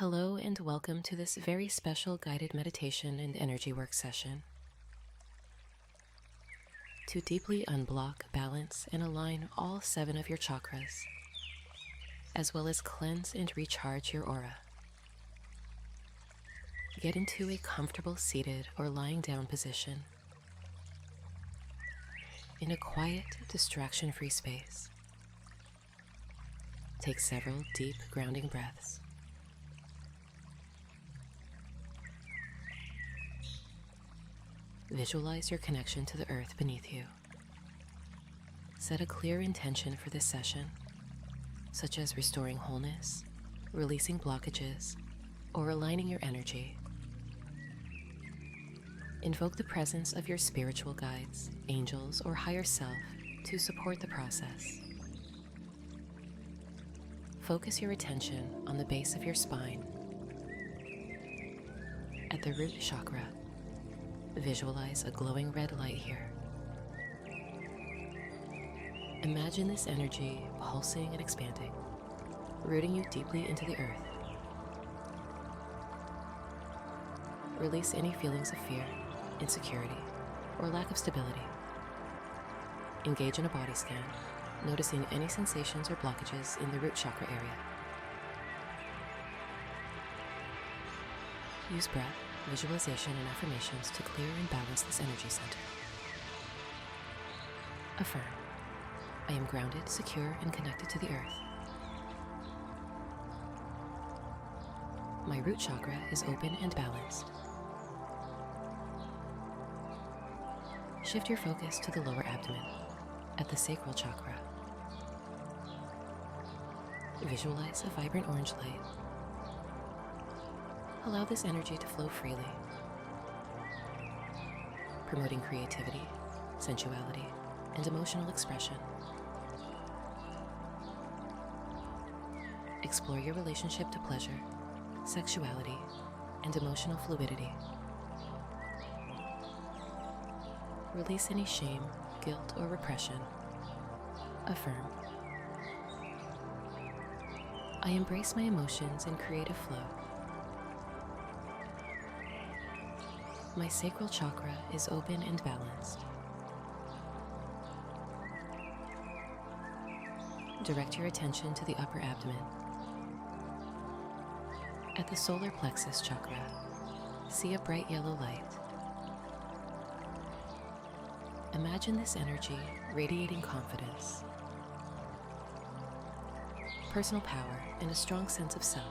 Hello and welcome to this very special guided meditation and energy work session. To deeply unblock, balance, and align all 7 of your chakras, as well as cleanse and recharge your aura. Get into a comfortable seated or lying down position in a quiet, distraction-free space. Take several deep, grounding breaths. Visualize your connection to the earth beneath you. Set a clear intention for this session, such as restoring wholeness, releasing blockages, or aligning your energy. Invoke the presence of your spiritual guides, angels, or higher self to support the process. Focus your attention on the base of your spine. At the root chakra, visualize a glowing red light here. Imagine this energy pulsing and expanding, rooting you deeply into the earth. Release any feelings of fear, insecurity, or lack of stability. Engage in a body scan, noticing any sensations or blockages in the root chakra area. Use breath, visualization, and affirmations to clear and balance this energy center. Affirm, I am grounded, secure, and connected to the earth. My root chakra is open and balanced. Shift your focus to the lower abdomen, at the sacral chakra. Visualize a vibrant orange light. Allow this energy to flow freely, promoting creativity, sensuality, and emotional expression. Explore your relationship to pleasure, sexuality, and emotional fluidity. Release any shame, guilt, or repression. Affirm, I embrace my emotions in creative flow. My sacral chakra is open and balanced. Direct your attention to the upper abdomen. At the solar plexus chakra, see a bright yellow light. Imagine this energy radiating confidence, personal power, and a strong sense of self.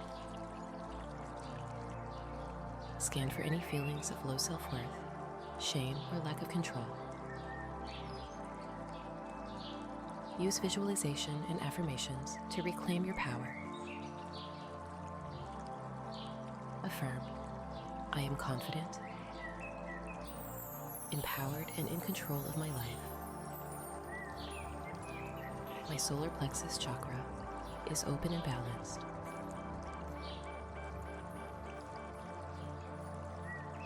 Scan for any feelings of low self-worth, shame, or lack of control. Use visualization and affirmations to reclaim your power. Affirm, I am confident, empowered, and in control of my life. My solar plexus chakra is open and balanced.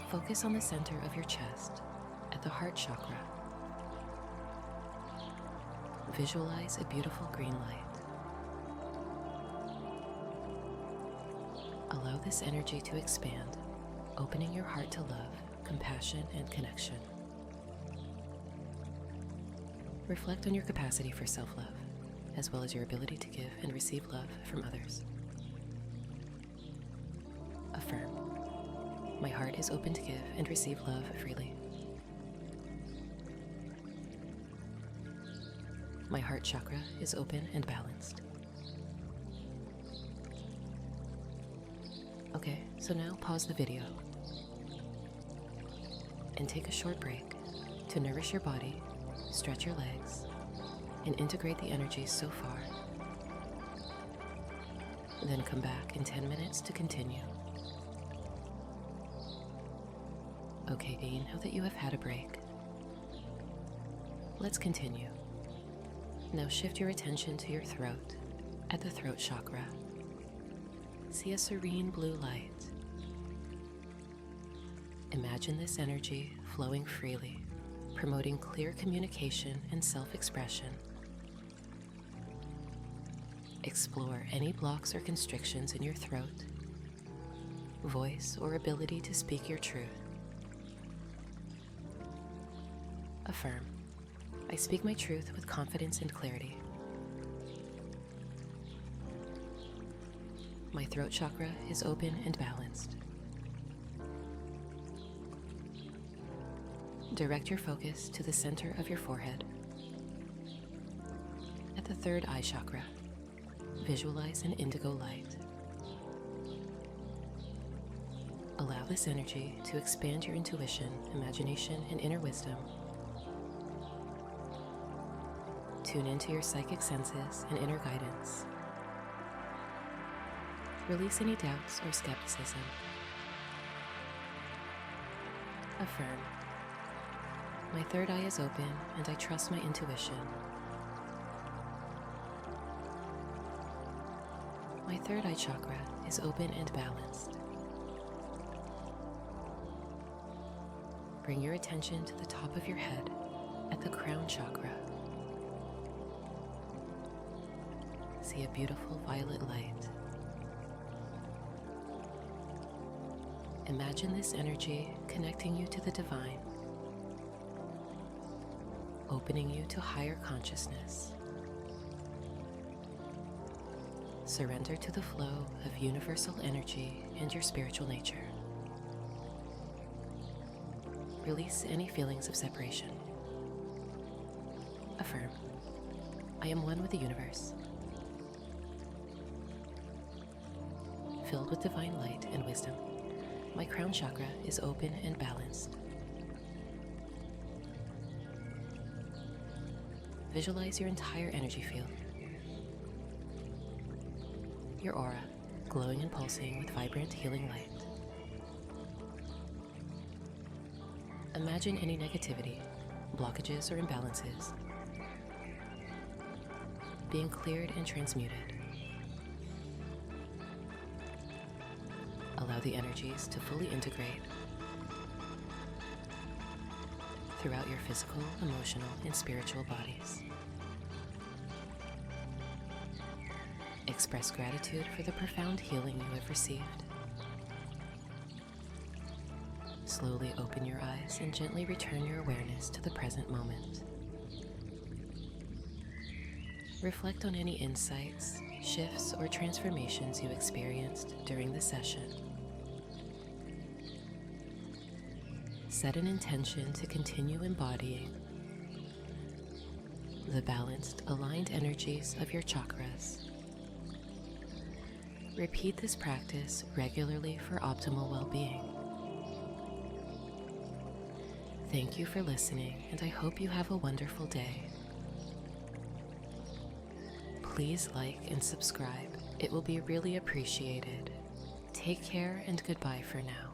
Focus on the center of your chest, at the heart chakra. Visualize a beautiful green light. Allow this energy to expand, opening your heart to love, compassion, and connection. Reflect on your capacity for self-love, as well as your ability to give and receive love from others. Affirm, my heart is open to give and receive love freely. My heart chakra is open and balanced. Okay, so now pause the video and take a short break to nourish your body, stretch your legs, and integrate the energies so far. Then come back in 10 minutes to continue. Okay, now that you have had a break, let's continue. Now shift your attention to your throat, at the throat chakra. See a serene blue light. Imagine this energy flowing freely, promoting clear communication and self-expression. Explore any blocks or constrictions in your throat voice, or ability to speak your truth. Affirm, I speak my truth with confidence and clarity. My throat chakra is open and balanced. Direct your focus to the center of your forehead. At the third eye chakra, visualize an indigo light. Allow this energy to expand your intuition, imagination, and inner wisdom. Tune into your psychic senses and inner guidance. Release any doubts or skepticism. Affirm, my third eye is open and I trust my intuition. My third eye chakra is open and balanced. Bring your attention to the top of your head at the crown chakra. See a beautiful violet light. Imagine this energy connecting you to the divine, opening you to higher consciousness. Surrender to the flow of universal energy and your spiritual nature. Release any feelings of separation. Affirm, I am one with the universe, filled with divine light and wisdom. My crown chakra is open and balanced. Visualize your entire energy field. Your aura, glowing and pulsing with vibrant healing light. Imagine any negativity, blockages, or imbalances being cleared and transmuted. Allow the energies to fully integrate throughout your physical, emotional, and spiritual bodies. Express gratitude for the profound healing you have received. Slowly open your eyes and gently return your awareness to the present moment. Reflect on any insights, shifts, or transformations you experienced during the session. Set an intention to continue embodying the balanced, aligned energies of your chakras. Repeat this practice regularly for optimal well-being. Thank you for listening, and I hope you have a wonderful day. Please like and subscribe. It will be really appreciated. Take care and goodbye for now.